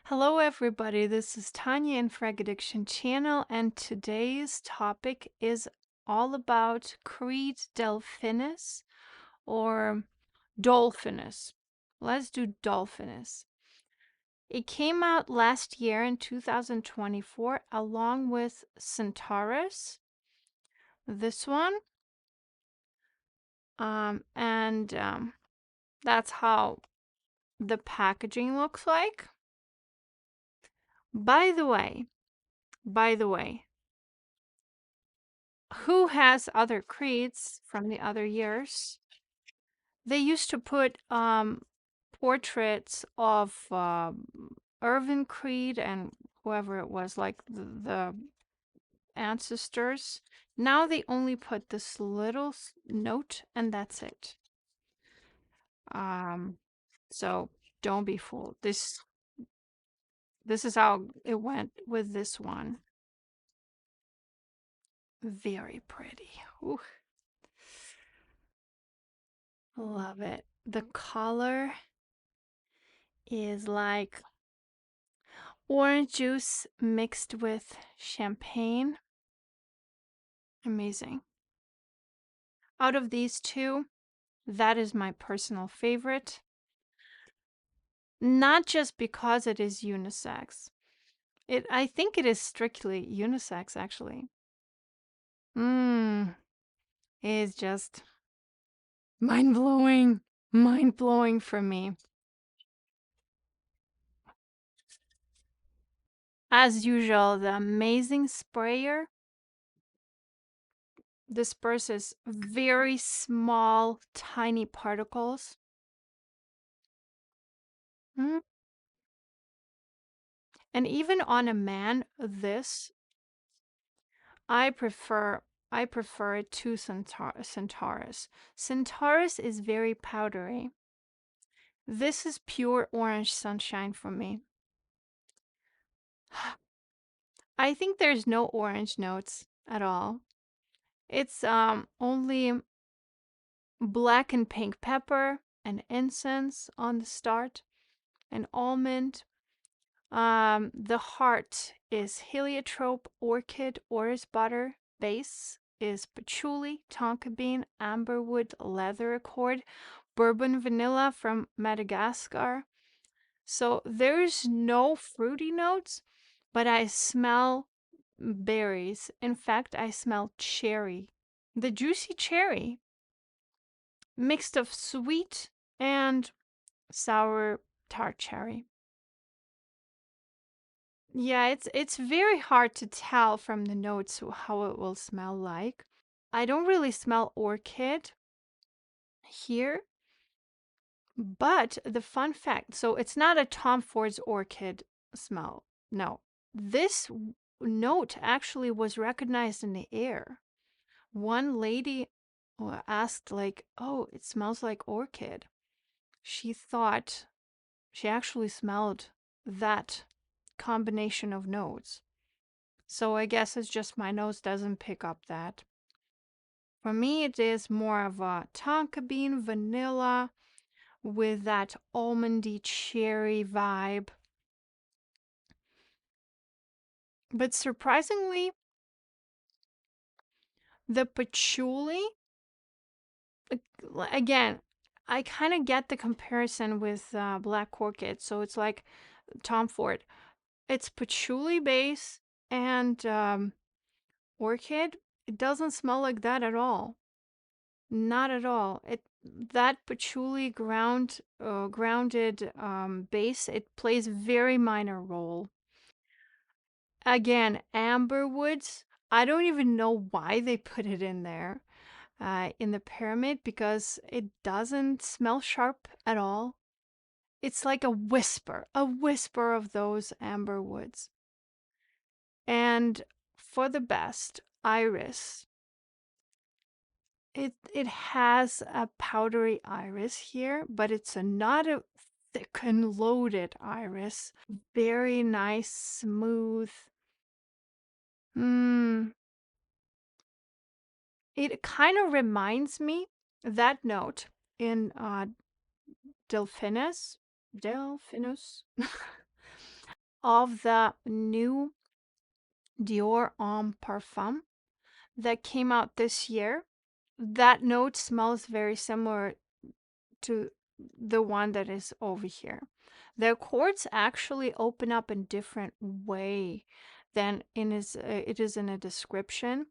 Hello, everybody. This is Tanya in Frag Addiction Channel, and today's topic is all about Creed Delphinus or Dolphinus. Let's do Dolphinus. It came out last year in 2024 along with Centaurus, this one, and that's how the packaging looks like. By the way, who has other creeds from the other years? They used to put portraits of Irvin Creed and whoever it was, like the ancestors. Now they only put this little note and that's it. So don't be fooled. This is how it went with this one. Very pretty. Ooh. Love it. The color is like orange juice mixed with champagne. Amazing. Out of these two, that is my personal favorite. Not just because it is unisex. I think it is strictly unisex, actually. It's just mind-blowing. Mind-blowing for me. As usual, the amazing sprayer disperses very small, tiny particles. And even on a man, I prefer it to Centaurus. Centaurus is very powdery. This is pure orange sunshine for me. I think there's no orange notes at all. It's only black and pink pepper and incense on the start, and almond. The heart is heliotrope, orchid, orris butter. Base is patchouli, tonka bean, amberwood, leather accord, bourbon vanilla from Madagascar. So there's no fruity notes, but I smell berries. In fact, I smell cherry. The juicy cherry, mixed of sweet and sour tart cherry. Yeah, it's very hard to tell from the notes how it will smell like. I don't really smell orchid here, but the fun fact, so it's not a Tom Ford's orchid smell. No. This note actually was recognized in the air. One lady asked like, "Oh, it smells like orchid." She thought she actually smelled that combination of notes. So I guess it's just my nose doesn't pick up that. For me, it is more of a tonka bean vanilla with that almondy cherry vibe. But surprisingly, the patchouli, again, I kind of get the comparison with Black Orchid. So it's like Tom Ford. It's patchouli base and orchid. It doesn't smell like that at all. Not at all. That patchouli grounded base, it plays very minor role. Again, amber woods. I don't even know why they put it in there in the pyramid because it doesn't smell sharp at all. It's like a whisper of those amber woods. And for the best, iris. It has a powdery iris here, but it's not a thick and loaded iris. Very nice, smooth. It kind of reminds me, that note in Delphinus, of the new Dior Homme Parfum that came out this year. That note smells very similar to the one that is over here. The accords actually open up in different way than it is in a description.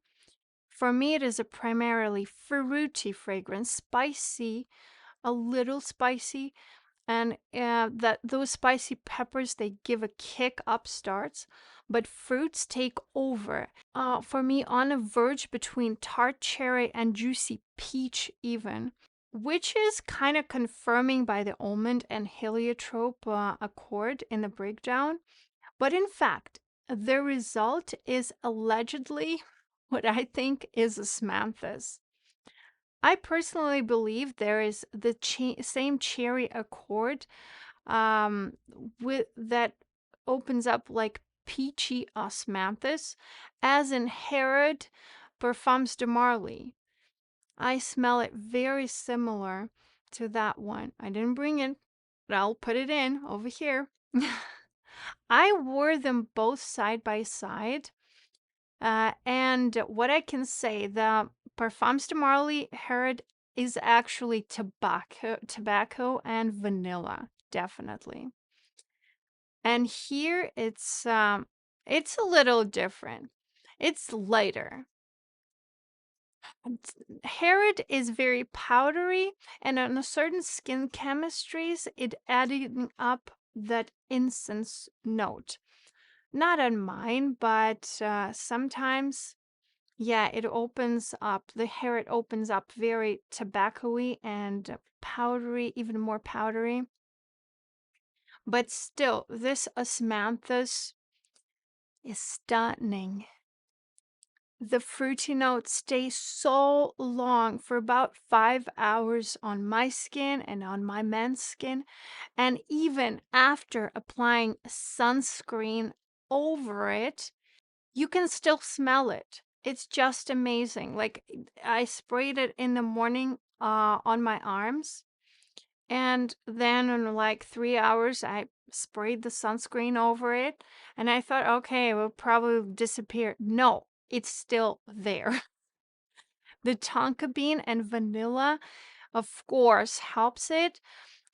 For me, it is a primarily fruity fragrance, spicy, a little spicy, and that those spicy peppers, they give a kick upstarts, but fruits take over. For me, on a verge between tart cherry and juicy peach even, which is kind of confirming by the almond and heliotrope accord in the breakdown. But in fact, the result is allegedly what I think is a smanthus. I personally believe there is the same cherry accord with that opens up like peachy osmanthus as in Herod Parfums de Marly. I smell it very similar to that one. I didn't bring it, but I'll put it in over here. I wore them both side by side. And what I can say, the Parfums de Marly Herod is actually tobacco and vanilla, definitely. And here it's a little different. It's lighter. Herod is very powdery, and on a certain skin chemistries, it adding up that incense note. Not on mine, but sometimes, yeah, it opens up. The Herod opens up very tobacco-y and powdery, even more powdery. But still, this osmanthus is stunning. The fruity notes stay so long for about 5 hours on my skin and on my men's skin. And even after applying sunscreen over it, you can still smell it. It's just amazing. Like I sprayed it in the morning on my arms. And then in like 3 hours, I sprayed the sunscreen over it. And I thought, okay, it will probably disappear. No, it's still there. The tonka bean and vanilla, of course, helps it.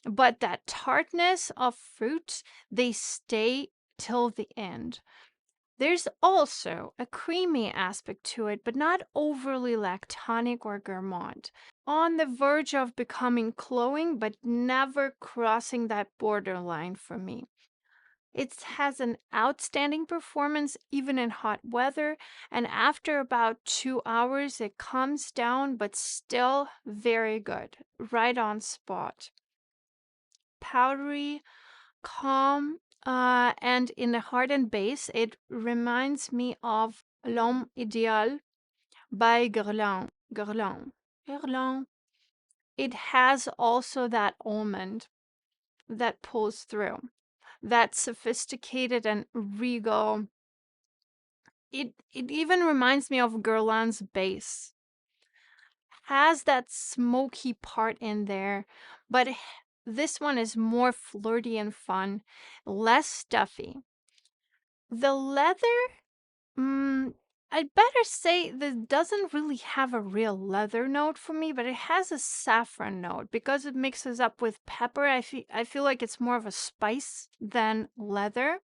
But that tartness of fruit, they stay till the end. There's also a creamy aspect to it, but not overly lactonic or gourmand. On the verge of becoming cloying, but never crossing that borderline for me. It has an outstanding performance even in hot weather, and after about 2 hours, it comes down, but still very good. Right on spot. Powdery, calm, and in the heart and base, it reminds me of L'Homme Idéal by Guerlain. Guerlain. It has also that almond that pulls through, that sophisticated and regal. It even reminds me of Guerlain's base. Has that smoky part in there, but this one is more flirty and fun, less stuffy. The leather, I'd better say that doesn't really have a real leather note for me, but it has a saffron note because it mixes up with pepper. I feel like it's more of a spice than leather.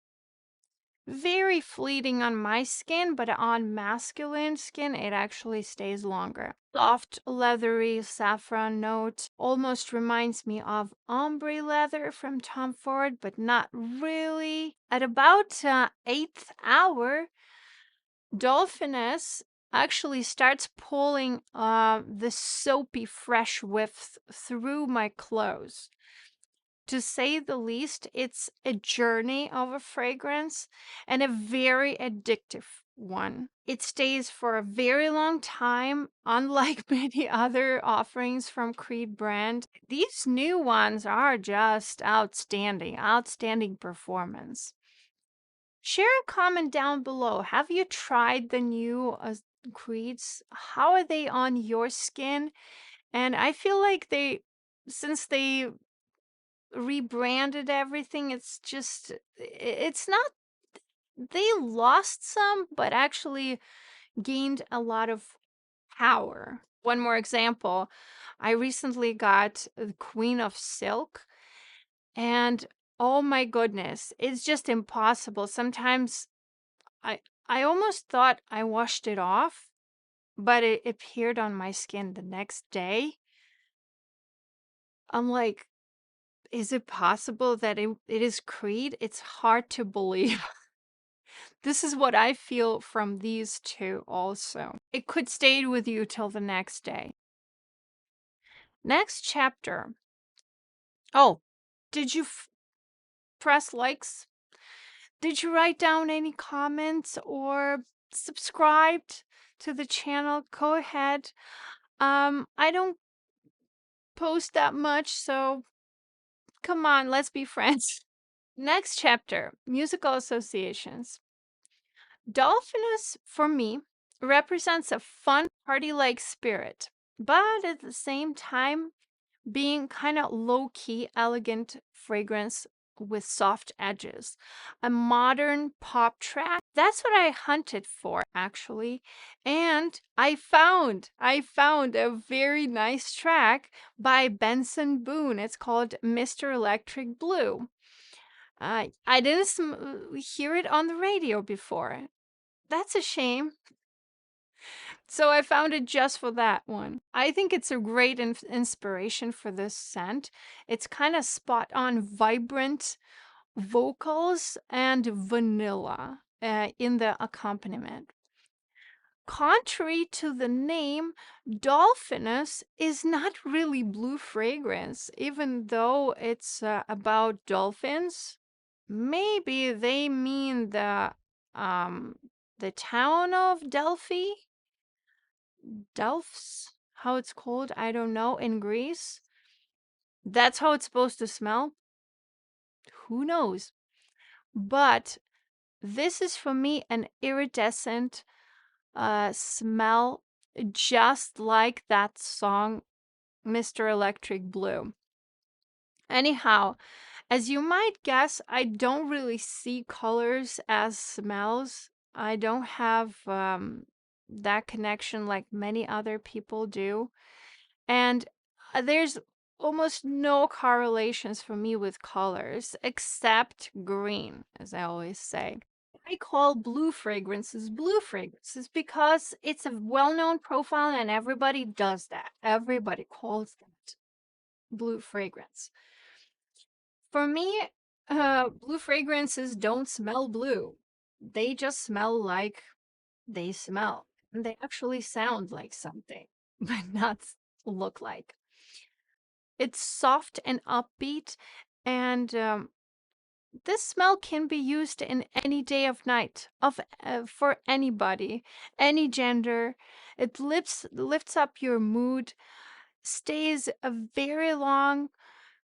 Very fleeting on my skin, but on masculine skin, it actually stays longer. Soft, leathery saffron note almost reminds me of ombre leather from Tom Ford, but not really. At about 8th hour, Delphinus actually starts pulling the soapy fresh whiff through my clothes. To say the least, it's a journey of a fragrance and a very addictive one. It stays for a very long time, unlike many other offerings from Creed brand. These new ones are just outstanding performance. Share a comment down below. Have you tried the new Creeds? How are they on your skin? And I feel like since they rebranded everything, it's not they lost some, but actually gained a lot of power. One more example, I recently got the Queen of Silk, and oh my goodness, it's just impossible. Sometimes I I almost thought I washed it off, but it appeared on my skin the next day. I'm like, is it possible that it is Creed? It's hard to believe. This is what I feel from these two also. It could stay with you till the next day. Next chapter. Oh, did you press likes? Did you write down any comments or subscribed to the channel? Go ahead. I don't post that much, so come on, let's be friends. Next chapter, musical associations. Delphinus, for me, represents a fun, party-like spirit, but at the same time, being kind of low-key, elegant fragrance with soft edges. A modern pop track. That's what I hunted for, actually. And I found a very nice track by Benson Boone. It's called Mr. Electric Blue. I didn't hear it on the radio before. That's a shame. So I found it just for that one. I think it's a great inspiration for this scent. It's kind of spot on vibrant vocals and vanilla in the accompaniment. Contrary to the name, Delphinus is not really blue fragrance, even though it's about dolphins. Maybe they mean the town of Delphi? Delphs? How it's called? I don't know. In Greece? That's how it's supposed to smell? Who knows? But this is for me an iridescent smell, just like that song, Mr. Electric Blue. Anyhow, as you might guess, I don't really see colors as smells. I don't have that connection like many other people do. And there's almost no correlations for me with colors, except green, as I always say. I call blue fragrances because it's a well-known profile and everybody does that. Everybody calls that blue fragrance. For me, blue fragrances don't smell blue. They just smell like they smell. And they actually sound like something, but not look like. It's soft and upbeat, and this smell can be used in any day of night for anybody, any gender. It lifts up your mood, stays very long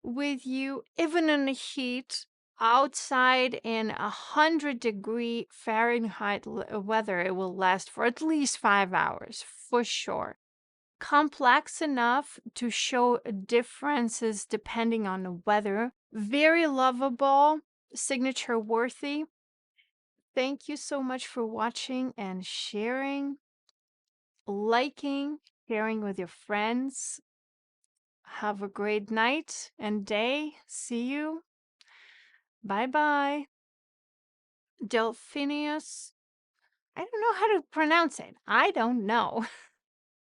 with you, even in the heat. Outside in 100-degree Fahrenheit weather, it will last for at least 5 hours, for sure. Complex enough to show differences depending on the weather. Very lovable, signature worthy. Thank you so much for watching and sharing, liking, sharing with your friends. Have a great night and day. See you. Bye bye. Delphinius. I don't know how to pronounce it. I don't know.